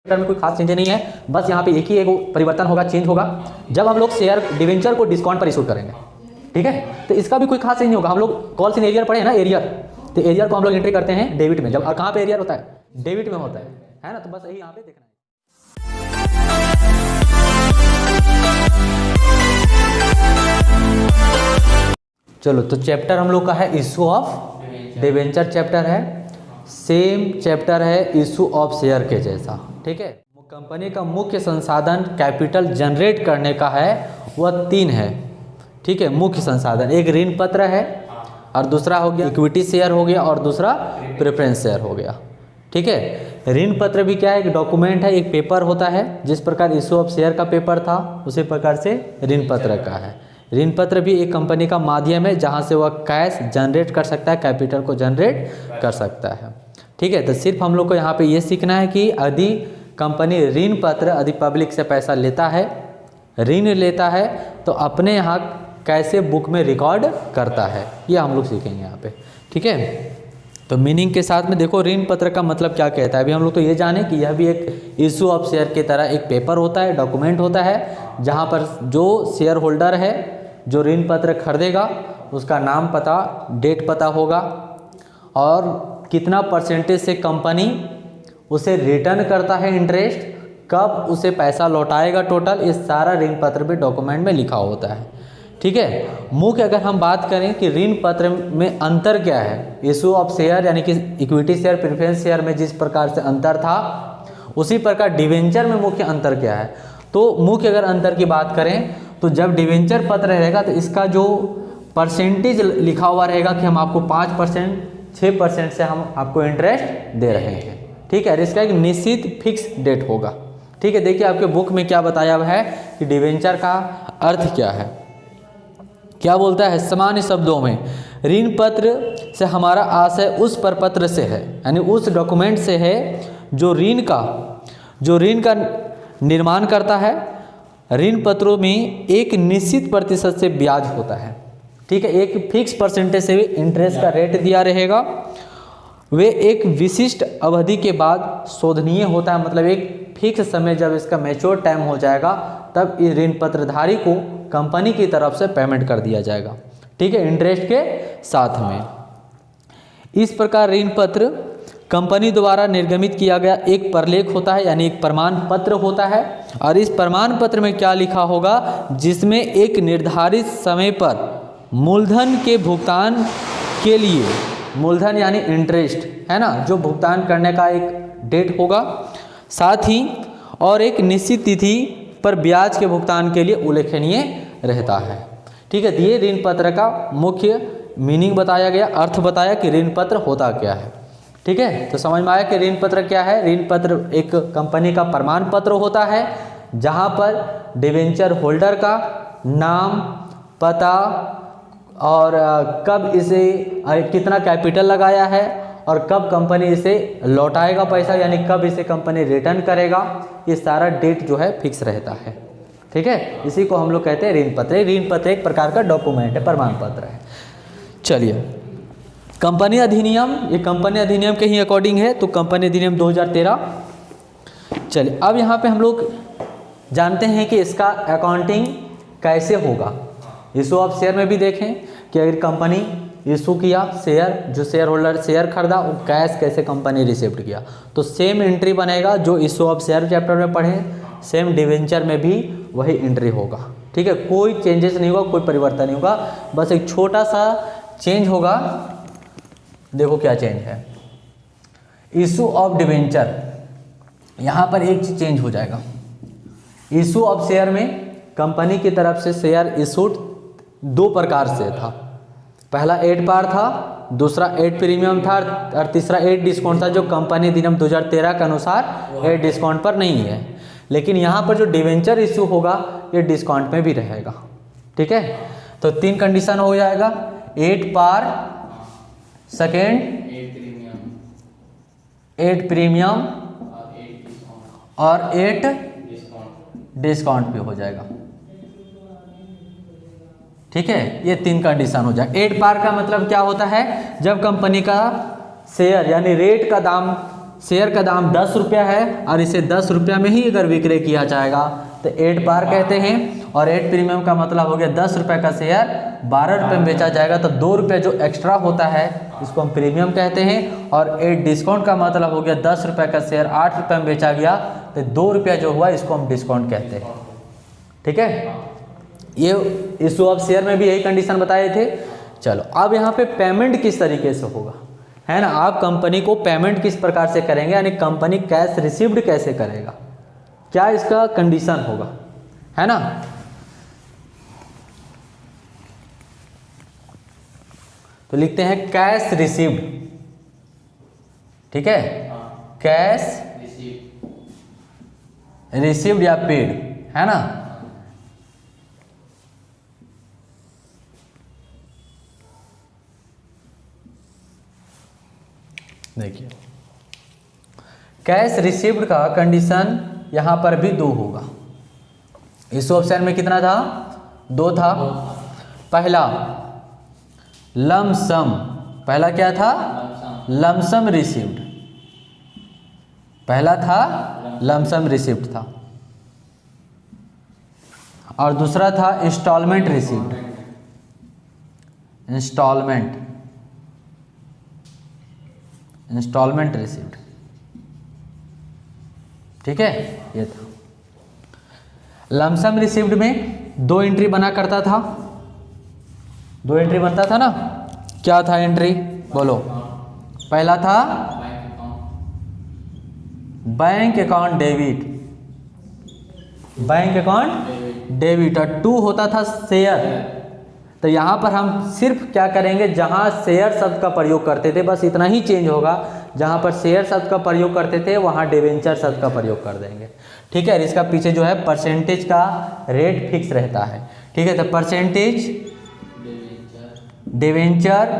में कोई खास चेंज नहीं है, बस यहाँ पे एक ही एक परिवर्तन होगा, चेंज होगा जब हम लोग शेयर डिवेंचर को डिस्काउंट पर इशू करेंगे। ठीक है, तो इसका भी कोई खास चेंज नहीं होगा। हम लोग कॉल्स इन एरियर पढ़े हैं ना, एरियर, तो एरियर को हम लोग एंट्री करते हैं डेबिट में, जब और कहाँ पे एरियर होता है, डेबिट में होता है ना, तो बस यही यहाँ पे देखना है। चलो, तो चैप्टर हम लोग का है इशू ऑफ डिवेंचर चैप्टर है, सेम चैप्टर है इशू ऑफ शेयर के जैसा। ठीक है, कंपनी का मुख्य संसाधन कैपिटल जनरेट करने का है, वह 3 है। ठीक है, मुख्य संसाधन, एक ऋण पत्र है और दूसरा हो गया इक्विटी शेयर हो गया और दूसरा प्रेफरेंस शेयर हो गया। ठीक है, ऋण पत्र भी क्या है, एक डॉक्यूमेंट है, एक पेपर होता है, जिस प्रकार इशू ऑफ शेयर का पेपर था उसी प्रकार से ऋण पत्र का है। ऋण पत्र भी एक कंपनी का माध्यम है जहां से वह कैश जनरेट कर सकता है, कैपिटल को जनरेट कर सकता है। ठीक है, तो सिर्फ हम लोग को यहाँ पे ये सीखना है कि यदि कंपनी ऋण पत्र यदि पब्लिक से पैसा लेता है, ऋण लेता है, तो अपने यहाँ कैसे बुक में रिकॉर्ड करता है, ये हम लोग सीखेंगे यहाँ पे। ठीक है, तो मीनिंग के साथ में देखो ऋण पत्र का मतलब क्या कहता है। अभी हम लोग तो ये जाने कि यह भी एक इशू ऑफ शेयर की तरह एक पेपर होता है, डॉक्यूमेंट होता है, जहाँ पर जो शेयर होल्डर है जो ऋण पत्र खरीदेगा उसका नाम पता, डेट पता होगा और कितना परसेंटेज से कंपनी उसे रिटर्न करता है इंटरेस्ट, कब उसे पैसा लौटाएगा टोटल, ये सारा ऋण पत्र भी डॉक्यूमेंट में लिखा होता है। ठीक है, मुख्य अगर हम बात करें कि ऋण पत्र में अंतर क्या है, इशू ऑफ शेयर यानी कि इक्विटी शेयर प्रेफरेंस शेयर में जिस प्रकार से अंतर था उसी प्रकार डिवेंचर में मुख्य अंतर क्या है। तो मुख्य अगर अंतर की बात करें तो जब डिवेंचर पत्र रहेगा तो इसका जो परसेंटेज लिखा हुआ रहेगा कि हम आपको 5%, 6% से हम आपको इंटरेस्ट दे रहे हैं। ठीक है, इसका एक निश्चित फिक्स डेट होगा। ठीक है, देखिए आपके बुक में क्या बताया हुआ है कि डिवेंचर का अर्थ क्या है, क्या बोलता है, सामान्य शब्दों में ऋण पत्र से हमारा आशय उस परपत्र से है, यानी उस डॉक्यूमेंट से है जो ऋण का निर्माण करता है। ऋण पत्रों में एक निश्चित प्रतिशत से ब्याज होता है। ठीक है, एक फिक्स परसेंटेज से भी इंटरेस्ट का रेट दिया रहेगा, वे एक विशिष्ट अवधि के बाद शोधनीय होता है, मतलब एक फिक्स समय जब इसका मैच्योर टाइम हो जाएगा तब इस ऋण पत्रधारी को कंपनी की तरफ से पेमेंट कर दिया जाएगा। ठीक है, इंटरेस्ट के साथ में। इस प्रकार ऋण पत्र कंपनी द्वारा निर्गमित किया गया एक प्रलेख होता है, यानी एक प्रमाण पत्र होता है। और इस प्रमाण पत्र में क्या लिखा होगा, जिसमें एक निर्धारित समय पर मूलधन के भुगतान के लिए, मूलधन यानी इंटरेस्ट है ना, जो भुगतान करने का एक डेट होगा, साथ ही और एक निश्चित तिथि पर ब्याज के भुगतान के लिए उल्लेखनीय रहता है। ठीक है, ये ऋण पत्र का मुख्य मीनिंग बताया गया, अर्थ बताया कि ऋण पत्र होता क्या है। ठीक है, तो समझ में आया कि ऋण पत्र क्या है। ऋण पत्र एक कंपनी का प्रमाण पत्र होता है जहां पर डिवेंचर होल्डर का नाम, पता और कब इसे कितना कैपिटल लगाया है और कब कंपनी इसे लौटाएगा पैसा, यानी कब इसे कंपनी रिटर्न करेगा, ये सारा डेट जो है फिक्स रहता है। ठीक है, इसी को हम लोग कहते हैं ऋण पत्र। ऋण पत्र एक प्रकार का डॉक्यूमेंट है, प्रमाण पत्र है। चलिए, कंपनी अधिनियम, ये कंपनी अधिनियम के ही अकॉर्डिंग है, तो कंपनी अधिनियम 2013। चलिए, अब यहाँ पे हम लोग जानते हैं कि इसका अकाउंटिंग कैसे होगा। इशू ऑफ शेयर में भी देखें कि अगर कंपनी इशू किया शेयर, जो शेयर होल्डर शेयर खरीदा, वो कैश कैसे कंपनी रिसीव्ड किया, तो सेम एंट्री बनेगा जो इशू ऑफ शेयर चैप्टर में पढ़े, सेम डिवेंचर में भी वही एंट्री होगा। ठीक है, कोई चेंजेस नहीं होगा, कोई परिवर्तन नहीं होगा, बस एक छोटा सा चेंज होगा। देखो क्या चेंज है, इशू ऑफ डिवेंचर, यहाँ पर एक चीज चेंज हो जाएगा। इशू ऑफ शेयर में कंपनी की तरफ से शेयर इशूड 2 प्रकार से था, पहला 8 पार था, दूसरा 8 प्रीमियम था और तीसरा 8 डिस्काउंट था, जो कंपनी अधिनियम 2013 के अनुसार 8 डिस्काउंट पर नहीं है। लेकिन यहाँ पर जो डिवेंचर इशू होगा ये डिस्काउंट में भी रहेगा। ठीक है, तो 3 कंडीशन हो जाएगा, 8 पार, सेकेंड 8 प्रीमियम और 8 डिस्काउंट भी हो जाएगा। ठीक है, ये 3 कंडीशन हो जाए। 8 पार का मतलब क्या होता है, जब कंपनी का शेयर यानी रेट का दाम शेयर का दाम 10 रुपया है और इसे 10 रुपया में ही अगर विक्रय किया जाएगा तो 8 बार कहते हैं। और 8 प्रीमियम का मतलब हो गया 10 रुपये का शेयर 12 रुपये में बेचा जाएगा, तो 2 रुपये जो एक्स्ट्रा होता है इसको हम प्रीमियम कहते हैं। और 8 डिस्काउंट का मतलब हो गया 10 रुपये का शेयर 8 रुपये में बेचा गया, तो 2 रुपया जो हुआ इसको हम डिस्काउंट कहते हैं। ठीक है, ये इशू ऑफ शेयर में भी यही कंडीशन बताए थे। चलो अब यहाँ पे पेमेंट किस तरीके से होगा, है ना, आप कंपनी को पेमेंट किस प्रकार से करेंगे, यानी कंपनी कैश रिसीव्ड कैसे करेगा, क्या इसका कंडीशन होगा, है ना। तो लिखते हैं कैश रिसीव्ड, ठीक है, कैश रिसीव्ड या पेड, है ना। देखिए कैश रिसीव्ड का कंडीशन यहां पर भी 2 होगा। इस ऑप्शन में कितना था, 2 था। पहला लमसम, पहला क्या था, लमसम रिसीव्ड, पहला था लमसम रिसीव्ड था। और दूसरा था इंस्टॉलमेंट रिसीव्ड, इंस्टॉलमेंट रिसीव्ड, ठीक है। ये था लमसम रिसीव्ड में 2 एंट्री बना करता था, 2 एंट्री बनता था ना। क्या था एंट्री, बोलो। पहला था bank account debit, bank account debit, और 2 होता था शेयर। तो यहाँ पर हम सिर्फ क्या करेंगे, जहाँ शेयर शब्द का प्रयोग करते थे बस इतना ही चेंज होगा, जहाँ पर शेयर शब्द का प्रयोग करते थे वहाँ डिवेंचर शब्द का प्रयोग कर देंगे, ठीक है। इसका पीछे जो है परसेंटेज का रेट फिक्स रहता है, ठीक है। तो परसेंटेज डिवेंचर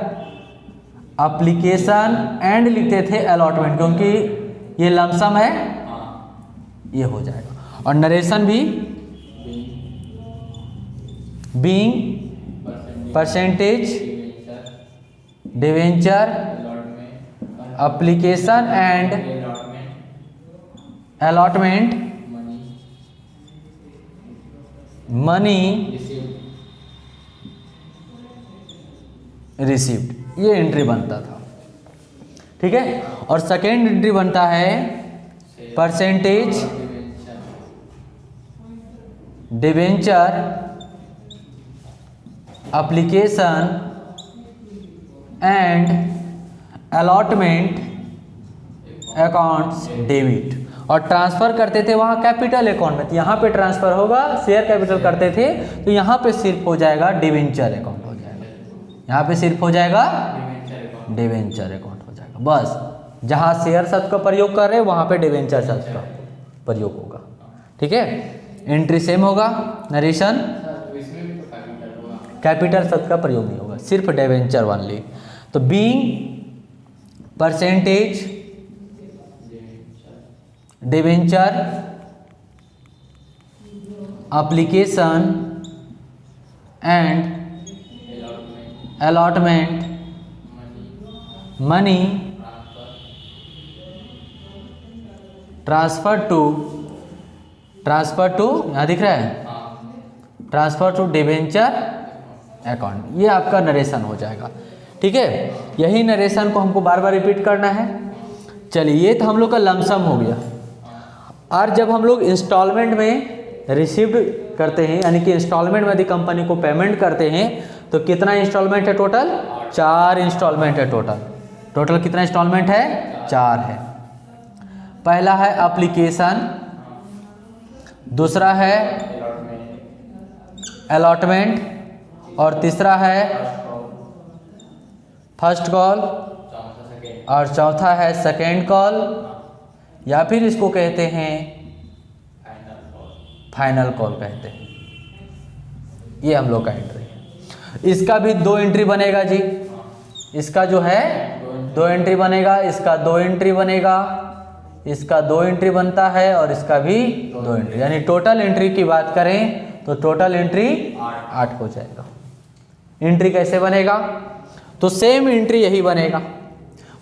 एप्लीकेशन एंड लिखते थे अलॉटमेंट, क्योंकि ये लमसम है, ये हो जाएगा। और नरेशन भी being percentage debenture application and allotment money received, ये एंट्री बनता था, ठीक है। और सेकेंड एंट्री बनता है percentage debenture application and allotment accounts debit. और ट्रांसफ़र करते थे वहाँ कैपिटल अकाउंट में, तो यहाँ पे ट्रांसफ़र होगा, शेयर कैपिटल करते थे तो यहाँ पे सिर्फ हो जाएगा डिवेंचर अकाउंट हो जाएगा, यहाँ पे सिर्फ हो जाएगा डिवेंचर अकाउंट हो जाएगा। बस जहाँ शेयर शब्द का प्रयोग कर रहे हैं वहाँ पे डिवेंचर शब्द का प्रयोग होगा, ठीक है। एंट्री सेम होगा, नरेशन कैपिटल शब्द का प्रयोग नहीं होगा, सिर्फ डिवेंचर ओनली। तो being percentage debenture application and allotment money transfer to यहाँ दिख रहा है, ट्रांसफर टू डिवेंचर अकाउंट, ये आपका नरेशन हो जाएगा, ठीक है। यही नरेशन को हमको बार बार रिपीट करना है। चलिए ये तो हम लोग का लमसम हो गया। और जब हम लोग इंस्टॉलमेंट में रिसीव्ड करते हैं, यानी कि इंस्टॉलमेंट में यदि कंपनी को पेमेंट करते हैं तो कितना इंस्टॉलमेंट है टोटल, 4 इंस्टॉलमेंट है टोटल। टोटल कितना इंस्टॉलमेंट है, 4 है। पहला है एप्लीकेशन, दूसरा है अलॉटमेंट, और तीसरा है फर्स्ट कॉल, और चौथा है सेकेंड कॉल, या फिर इसको कहते हैं फाइनल कॉल कहते हैं। ये हम लोग का एंट्री है। इसका भी 2 एंट्री बनेगा जी, इसका जो है 2 एंट्री बनेगा, इसका 2 एंट्री बनेगा, इसका 2 एंट्री बनता है, और इसका भी 2 एंट्री, यानी टोटल एंट्री की बात करें तो टोटल एंट्री 8 हो जाएगा। एंट्री कैसे बनेगा, तो सेम एंट्री यही बनेगा।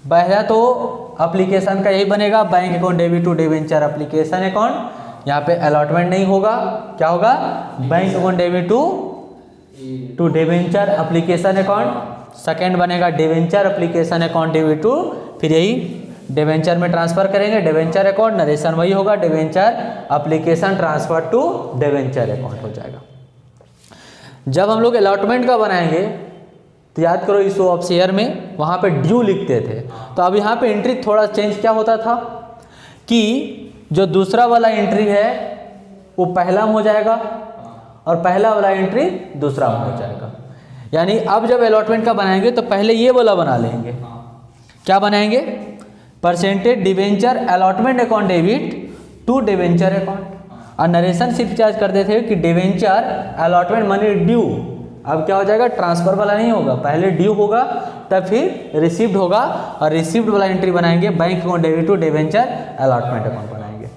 पहला तो एप्लीकेशन का यही बनेगा, bank account debit to debenture application account. यहाँ पे अलॉटमेंट नहीं होगा, क्या होगा, bank account debit to debenture application account. Second बनेगा debenture application account debit to, फिर यही डिवेंचर में ट्रांसफर करेंगे डिवेंचर अकाउंट, नरेशन वही होगा debenture application transfer to debenture account हो जाएगा। जब हम लोग अलॉटमेंट का बनाएंगे तो याद करो इशू ऑफ शेयर में वहाँ पे ड्यू लिखते थे, तो अब यहाँ पे एंट्री थोड़ा चेंज क्या होता था कि जो दूसरा वाला एंट्री है वो पहला में हो जाएगा और पहला वाला एंट्री दूसरा में हो जाएगा। यानी अब जब अलॉटमेंट का बनाएंगे तो पहले ये वाला बना लेंगे, क्या बनाएंगे, percentage debenture allotment account debit to debenture account, और नरेशन सिर्फ चार्ज करते थे कि डिवेंचर अलॉटमेंट मनी ड्यू। अब क्या हो जाएगा, ट्रांसफर वाला नहीं होगा, पहले ड्यू होगा तब फिर रिसीव्ड होगा, और रिसीव्ड वाला एंट्री बनाएंगे bank account debit to debenture allotment account बनाएंगे।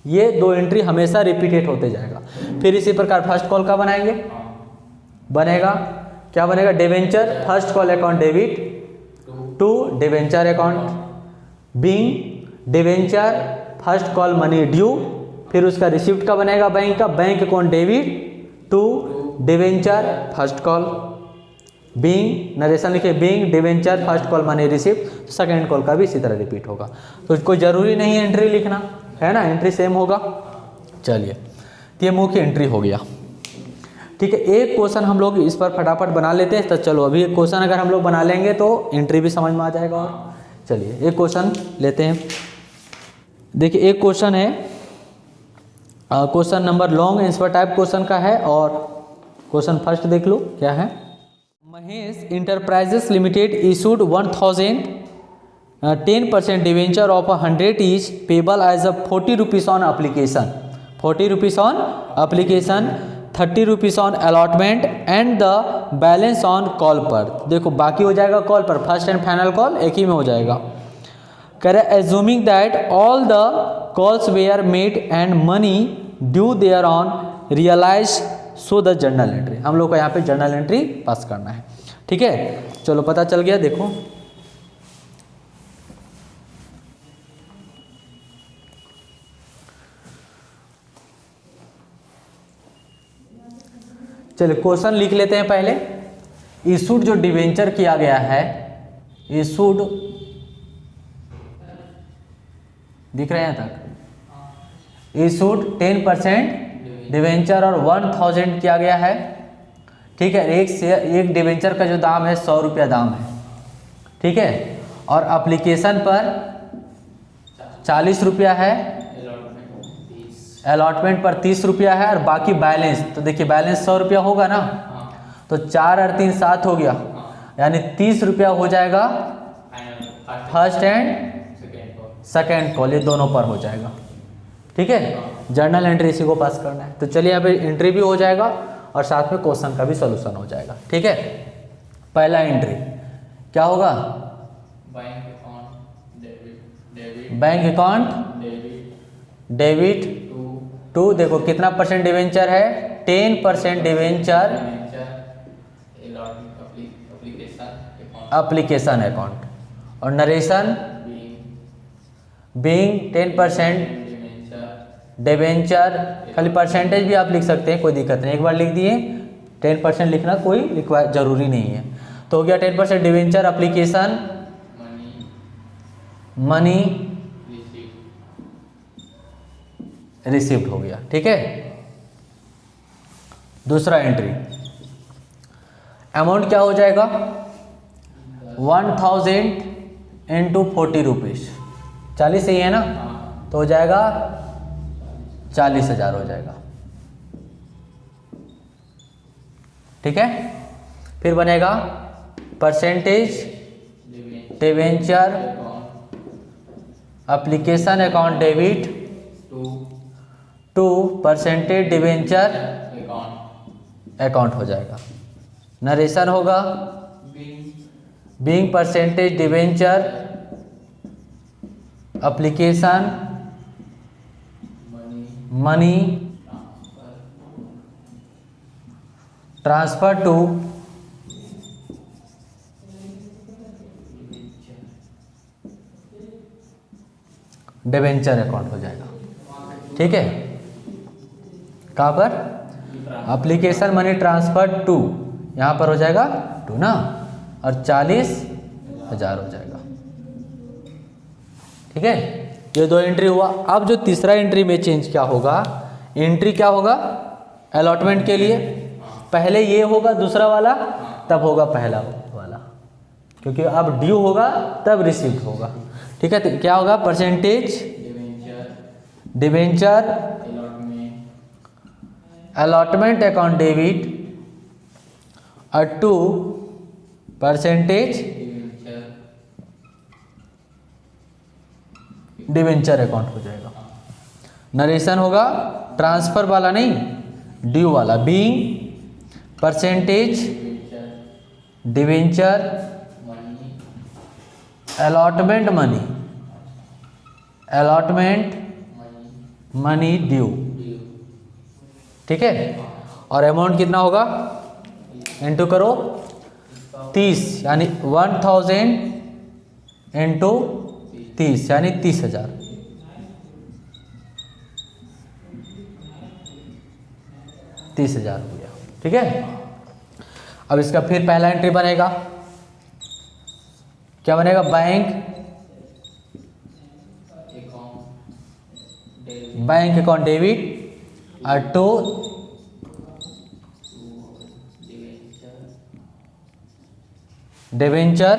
ये दो एंट्री हमेशा रिपीटेड होते जाएगा। फिर इसी प्रकार फर्स्ट कॉल का बनाएंगे, बनेगा क्या बनेगा, debenture first call account debit to debenture account, being debenture first call money due, फिर उसका रिसिप्ट का बनेगा बैंक का, bank account debit to debenture first call, being narration लिखे being debenture first call money receipt, second call का भी इसी तरह रिपीट होगा। तो कोई ज़रूरी नहीं है एंट्री लिखना, है ना, एंट्री सेम होगा। चलिए तो ये मुख्य एंट्री हो गया, ठीक है। एक क्वेश्चन हम लोग इस पर फटाफट बना लेते हैं। तो चलो अभी एक क्वेश्चन अगर हम लोग बना लेंगे तो एंट्री भी समझ में आ जाएगा। और चलिए एक क्वेश्चन लेते हैं। देखिए एक क्वेश्चन है, question number long answer type question का है, और क्वेश्चन फर्स्ट देख लो क्या है। Mahesh Enterprises Limited issued 1000 10% debenture of 100 is payable as a 40 rupees on application, 40 rupees on application, 30 rupees on allotment and the balance on call पर। देखो बाकी हो जाएगा कॉल पर, फर्स्ट एंड फाइनल कॉल एक ही में हो जाएगा। कह रहे assuming that all the calls were made and money due thereon realised so the journal entry. हम लोग को यहाँ पे जर्नल एंट्री पास करना है, ठीक है। चलो पता चल गया। देखो चलिए क्वेश्चन लिख लेते हैं पहले। इशूड जो डिवेंचर किया गया है, इशूड दिख रहे हैं तक, इशूड 10% डिवेंचर और 1000 किया गया है, ठीक है। एक डिवेंचर का जो दाम है 100 रुपया दाम है, ठीक है, और एप्लीकेशन पर 40 रुपया है, अलॉटमेंट पर 30 रुपया है, और बाकी बैलेंस, तो देखिए बैलेंस 100 रुपया होगा ना, तो 4 और 3 7 हो गया, यानी 30 रुपया हो जाएगा फर्स्ट एंड सेकेंड कॉल, ये दोनों पर हो जाएगा, ठीक है। जर्नल एंट्री इसी को पास करना है। तो चलिए यहाँ पे एंट्री भी हो जाएगा और साथ में क्वेश्चन का भी सॉल्यूशन हो जाएगा, ठीक है। पहला एंट्री क्या होगा, बैंक अकाउंट डेबिट टू, देखो कितना परसेंट डिवेंचर है, 10% डिवेंचर एप्लीकेशन अकाउंट, और नरेशन बीइंग 10% डिवेंचर, खाली परसेंटेज भी आप लिख सकते हैं, कोई दिक्कत नहीं, एक बार लिख दिए, 10% लिखना कोई जरूरी नहीं है। तो हो गया 10% डिवेंचर एप्लीकेशन मनी रिसीव्ड हो गया, ठीक है। दूसरा एंट्री अमाउंट क्या हो जाएगा, 1000 इंटू 40 रुपीज़, 40 ही है ना, तो हो जाएगा 40,000 हो जाएगा, ठीक है। फिर बनेगा percentage debenture application account debit to percentage debenture account हो जाएगा। नरेशन होगा being percentage debenture application money transfer to debenture account हो जाएगा। ठीक है, कहाँ पर? एप्लीकेशन मनी ट्रांसफर टू, यहाँ पर हो जाएगा टू ना, और 40,000 हो जाएगा। ठीक है, ये 2 एंट्री हुआ। अब जो तीसरा एंट्री में चेंज क्या होगा, एंट्री क्या होगा अलॉटमेंट के लिए, पहले ये होगा दूसरा वाला, तब होगा पहला वाला, क्योंकि अब ड्यू होगा तब रिसीव्ड होगा। ठीक है, तो क्या होगा, percentage debenture allotment account debit और 2% डिबेंचर अकाउंट हो जाएगा। नरेशन होगा ट्रांसफर वाला नहीं, ड्यू वाला, being percentage debenture allotment money due. ठीक है, और अमाउंट कितना होगा, इंटू करो 30, यानी 1000 इंटू 30 यानी 30,000। हो गया। ठीक है, अब इसका फिर पहला एंट्री बनेगा, क्या बनेगा, बैंक अकाउंट डेबिट और 2 डिबेंचर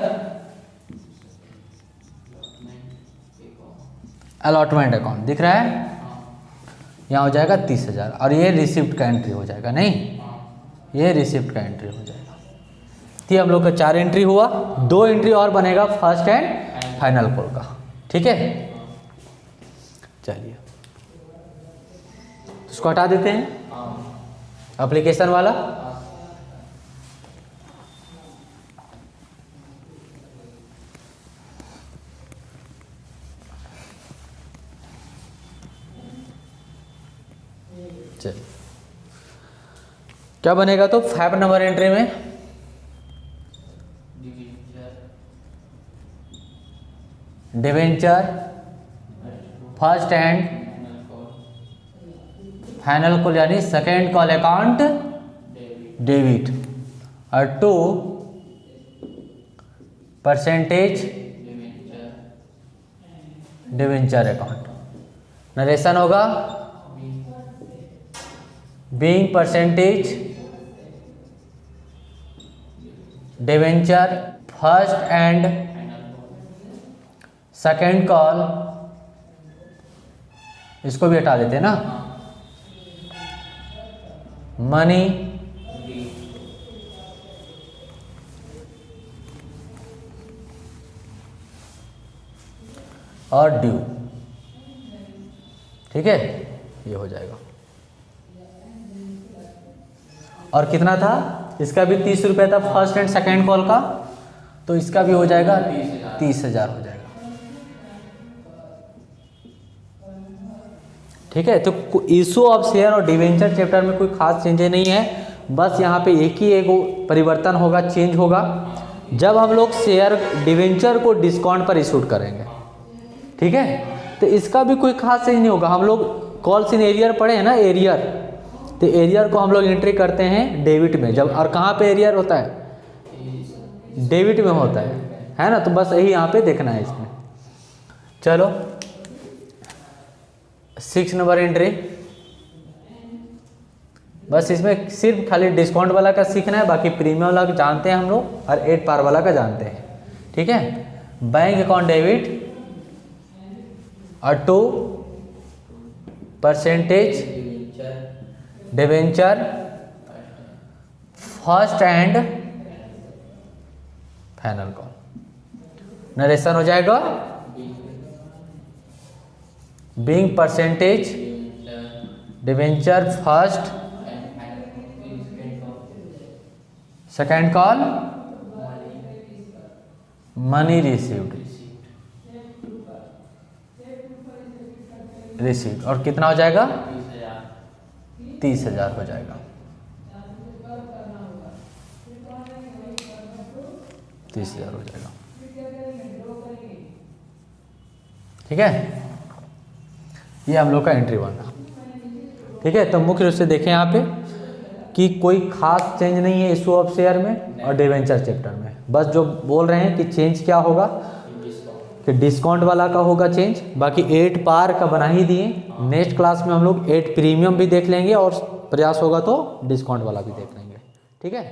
अलॉटमेंट अकाउंट। दिख रहा है, यहाँ हो जाएगा 30,000, और ये रिसिप्ट का एंट्री हो जाएगा, नहीं ये रिसिप्ट का एंट्री हो जाएगा। तो हम लोग का 4 एंट्री हुआ, 2 एंट्री और बनेगा फर्स्ट एंड फाइनल कॉल का। ठीक है, चलिए इसको हटा देते हैं एप्लीकेशन वाला। चलिए क्या बनेगा, तो 5 नंबर एंट्री में debenture first and final call यानी सेकेंड कॉल अकाउंट डेबिट और 2% डिबेंचर अकाउंट। नरेशन होगा being percentage debenture first and second call, इसको भी हटा देते हैं ना, मनी और ड्यू। ठीक है, ये हो जाएगा। और कितना था, इसका भी 30 रुपये था फर्स्ट एंड सेकेंड कॉल का, तो इसका भी हो जाएगा 30,000 हो जाएगा। ठीक है, तो इशू ऑफ शेयर और डिवेंचर चैप्टर में कोई खास चेंजेस नहीं है, बस यहाँ पे एक ही एक परिवर्तन होगा, चेंज होगा, जब हम लोग शेयर डिवेंचर को डिस्काउंट पर इशूड करेंगे। ठीक है, तो इसका भी कोई खास चेंज नहीं होगा। हम लोग कॉल्स इन एरियर पढ़े हैं ना, एरियर, तो एरियर को हम लोग एंट्री करते हैं डेबिट में, जब और कहाँ पे एरियर होता है, डेबिट में होता है ना, तो बस यही यहाँ पे देखना है इसमें। चलो 6 नंबर एंट्री, बस इसमें सिर्फ खाली डिस्काउंट वाला का सीखना है, बाकी प्रीमियम वाला का जानते हैं हम लोग और 8 पार वाला का जानते हैं। ठीक है, बैंक अकाउंट डेबिट और 2% debenture first and final call. Narration हो जाएगा being percentage debenture first second call money received और कितना हो जाएगा, 30,000 हो जाएगा। 30,000 हो जाएगा। ठीक है, ये हम लोग का एंट्री 1 था। ठीक है, तो मुख्य रूप से देखें यहाँ पे कि कोई खास चेंज नहीं है इशू ऑफ शेयर में और डिवेंचर चैप्टर में। बस जो बोल रहे हैं कि चेंज क्या होगा कि डिस्काउंट वाला का होगा चेंज। बाकी 8 पार का बना ही दिए। नेक्स्ट क्लास में हम लोग 8 प्रीमियम भी देख लेंगे और प्रयास होगा तो डिस्काउंट वाला भी देख लेंगे। ठीक है।